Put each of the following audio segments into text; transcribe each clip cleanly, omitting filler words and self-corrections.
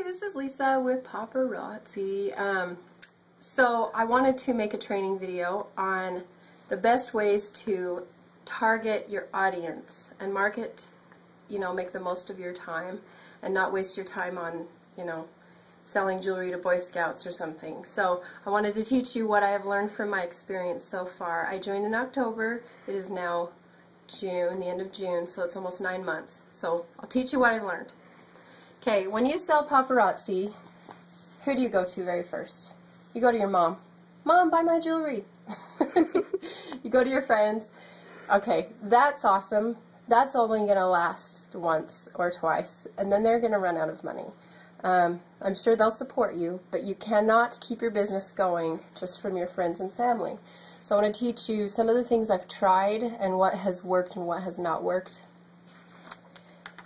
this is Lisa with Paparazzi. So I wanted to make a training video on the best ways to target your audience and market, make the most of your time and not waste your time on, selling jewelry to Boy Scouts or something. So I wanted to teach you what I have learned from my experience so far. I joined in October. It is now June, the end of June, so it's almost 9 months. So I'll teach you what I learned. Okay, when you sell paparazzi, who do you go to very first? You go to your mom. Mom, buy my jewelry. You go to your friends. Okay, that's awesome. That's only going to last once or twice, and then they're going to run out of money. I'm sure they'll support you, but you cannot keep your business going just from your friends and family. So I want to teach you some of the things I've tried and what has worked and what has not worked.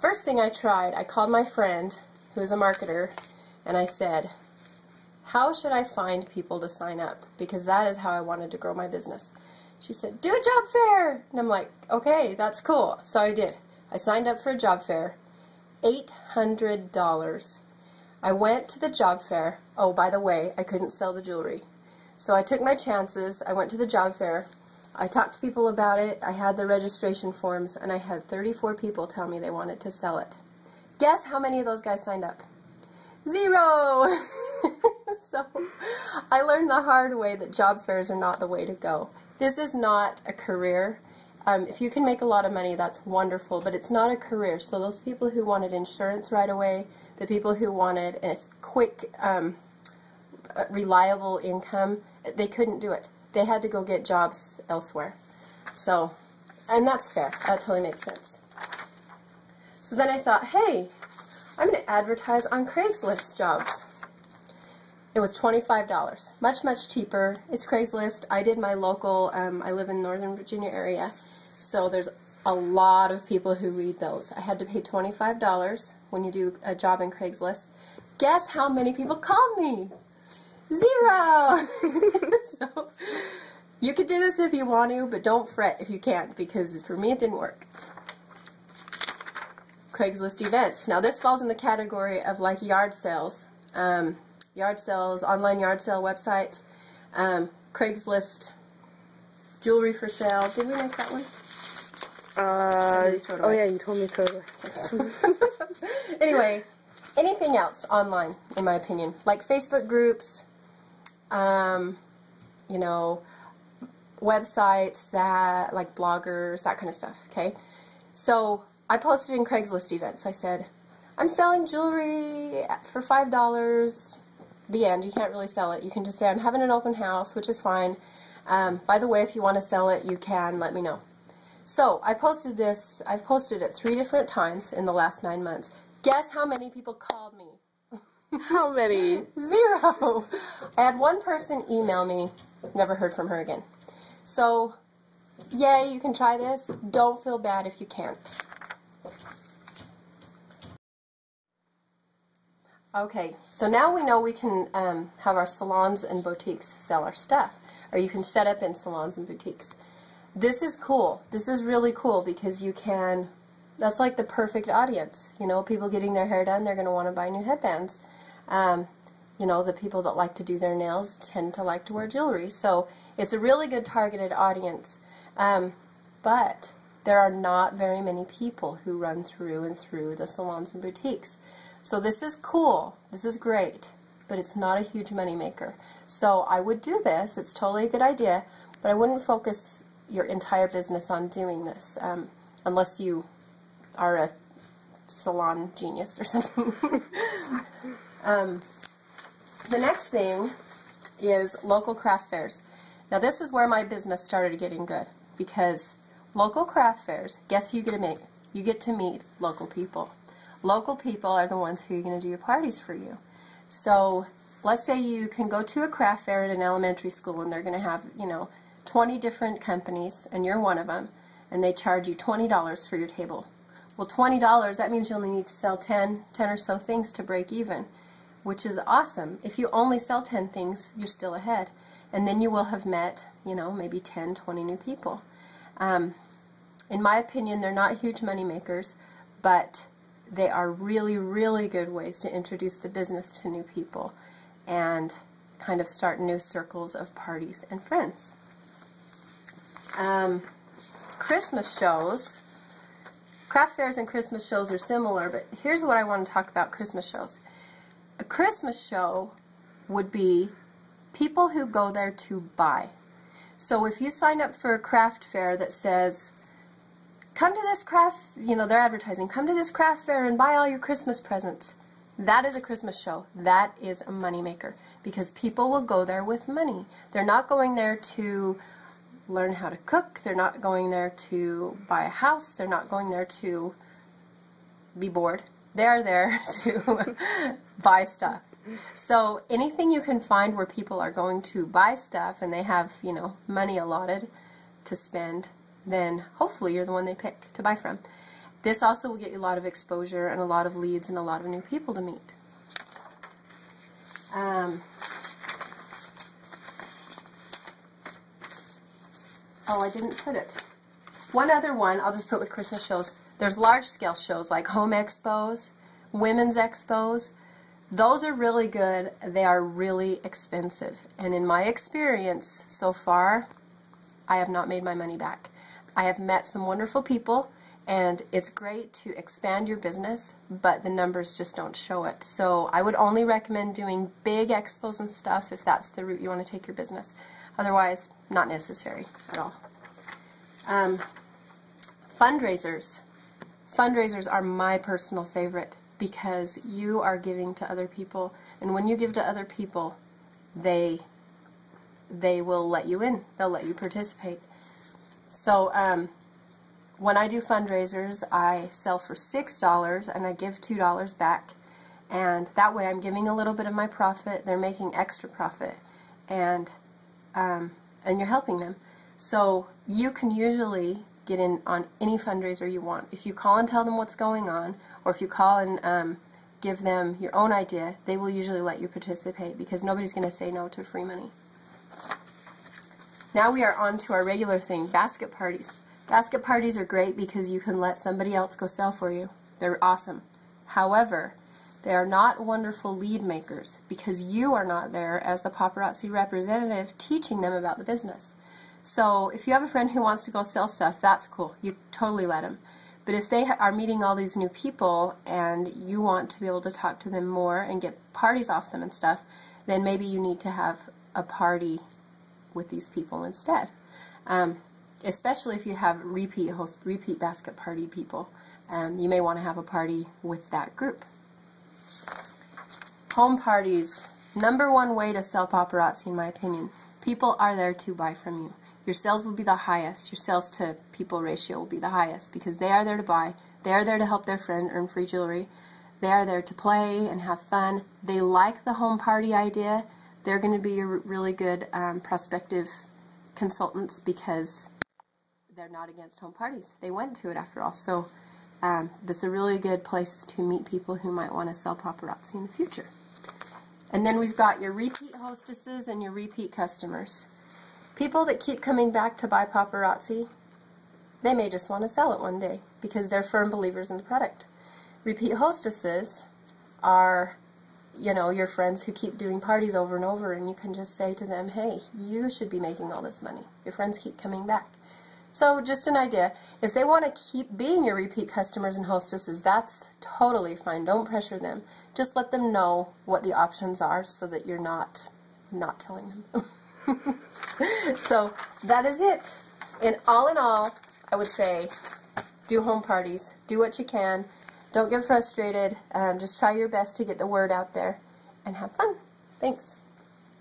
First thing I tried, I called my friend, who is a marketer, and I said, how should I find people to sign up? Because that is how I wanted to grow my business. She said, do a job fair! And I'm like, okay, that's cool. So I did. I signed up for a job fair. $800. I went to the job fair. Oh, by the way, I couldn't sell the jewelry. So I took my chances. I went to the job fair. I talked to people about it. I had the registration forms, and I had 34 people tell me they wanted to sell it. Guess how many of those guys signed up? 0! So I learned the hard way that job fairs are not the way to go. This is not a career. If you can make a lot of money, that's wonderful, but it's not a career. So those people who wanted insurance right away, the people who wanted a quick, reliable income, they couldn't do it. They had to go get jobs elsewhere. So, and that's fair. That totally makes sense. So then I thought, hey, I'm going to advertise on Craigslist jobs. It was $25. Much, much cheaper. It's Craigslist. I did my local, I live in Northern Virginia area, so there's a lot of people who read those. I had to pay $25 when you do a job in Craigslist. Guess how many people called me? 0! So, you could do this if you want to, but don't fret if you can't, because for me it didn't work. Craigslist Events. Now this falls in the category of like yard sales. Yard sales, online yard sale websites, Craigslist, jewelry for sale. Did we make that one? Oh yeah, you told me to. Anyway, anything else online, in my opinion, like Facebook groups, websites that, like bloggers, that kind of stuff, okay? So I posted in Craigslist Events. I said, I'm selling jewelry for $5. The end. You can't really sell it. You can just say, I'm having an open house, which is fine. By the way, if you want to sell it, you can. Let me know. So I posted this. I've posted it 3 different times in the last 9 months. Guess how many people called me? How many? 0. I had one person email me. Never heard from her again. So, yay, you can try this. Don't feel bad if you can't. Okay, so now we know we can have our salons and boutiques sell our stuff, or you can set up in salons and boutiques. This is cool. This is really cool because you can, that's like the perfect audience. People getting their hair done, they're going to want to buy new headbands. The people that like to do their nails tend to like to wear jewelry. So it's a really good targeted audience. But there are not very many people who run through and through the salons and boutiques. So this is cool, this is great, but it's not a huge money maker. So I would do this, it's totally a good idea, but I wouldn't focus your entire business on doing this, unless you are a salon genius or something. The next thing is local craft fairs. Now this is where my business started getting good, because local craft fairs, guess who you get to meet? You get to meet local people. Local people are the ones who are going to do your parties for you. So let's say you can go to a craft fair at an elementary school and they're going to have, 20 different companies and you're one of them, and they charge you $20 for your table. Well, $20, that means you only need to sell 10 or so things to break even, which is awesome. If you only sell 10 things, you're still ahead. And then you will have met, maybe 10, 20 new people. In my opinion, they're not huge money makers, but they are really, really good ways to introduce the business to new people and kind of start new circles of parties and friends. Christmas shows. Craft fairs and Christmas shows are similar, but here's what I want to talk about Christmas shows. A Christmas show would be people who go there to buy. So if you sign up for a craft fair that says, come to this craft, you know, they're advertising, come to this craft fair and buy all your Christmas presents. That is a Christmas show. That is a moneymaker because people will go there with money. They're not going there to learn how to cook. They're not going there to buy a house. They're not going there to be bored. They're there to buy stuff. So anything you can find where people are going to buy stuff and they have, you know, money allotted to spend, then hopefully you're the one they pick to buy from. This also will get you a lot of exposure and a lot of leads and a lot of new people to meet. Oh, I didn't put it. One other one, I'll just put with Christmas shows. There's large-scale shows like home expos, women's expos. Those are really good. They are really expensive. And in my experience so far, I have not made my money back. I have met some wonderful people, and it's great to expand your business, but the numbers just don't show it. So I would only recommend doing big expos and stuff if that's the route you want to take your business. Otherwise, not necessary at all. Fundraisers. Fundraisers are my personal favorite because you are giving to other people, and when you give to other people, they will let you in. They'll let you participate. So when I do fundraisers, I sell for $6 and I give $2 back, and that way I'm giving a little bit of my profit. They're making extra profit, and you're helping them. So you can usually get in on any fundraiser you want. If you call and tell them what's going on, or if you call and give them your own idea, they will usually let you participate because nobody's going to say no to free money. Now we are on to our regular thing, basket parties. Basket parties are great because you can let somebody else go sell for you. They're awesome. However, they are not wonderful lead makers because you are not there as the paparazzi representative teaching them about the business. So if you have a friend who wants to go sell stuff, that's cool. You totally let them. But if they are meeting all these new people and you want to be able to talk to them more and get parties off them and stuff, then maybe you need to have a party with these people instead. Especially if you have repeat basket party people. You may want to have a party with that group. Home parties. #1 way to sell paparazzi, in my opinion. People are there to buy from you. Your sales will be the highest. Your sales to people ratio will be the highest because they are there to buy. They are there to help their friend earn free jewelry. They are there to play and have fun. They like the home party idea. They're going to be your really good prospective consultants because they're not against home parties. They went to it after all. So that's a really good place to meet people who might want to sell paparazzi in the future. And then we've got your repeat hostesses and your repeat customers. People that keep coming back to buy paparazzi, they may just want to sell it one day because they're firm believers in the product. Repeat hostesses are, you know, your friends who keep doing parties over and over, and you can just say to them, hey, you should be making all this money. Your friends keep coming back. So just an idea. If they want to keep being your repeat customers and hostesses, that's totally fine. Don't pressure them. Just let them know what the options are so that you're not telling them. So that is it. In all, I would say do home parties. Do what you can. Don't get frustrated. Just try your best to get the word out there and have fun. Thanks.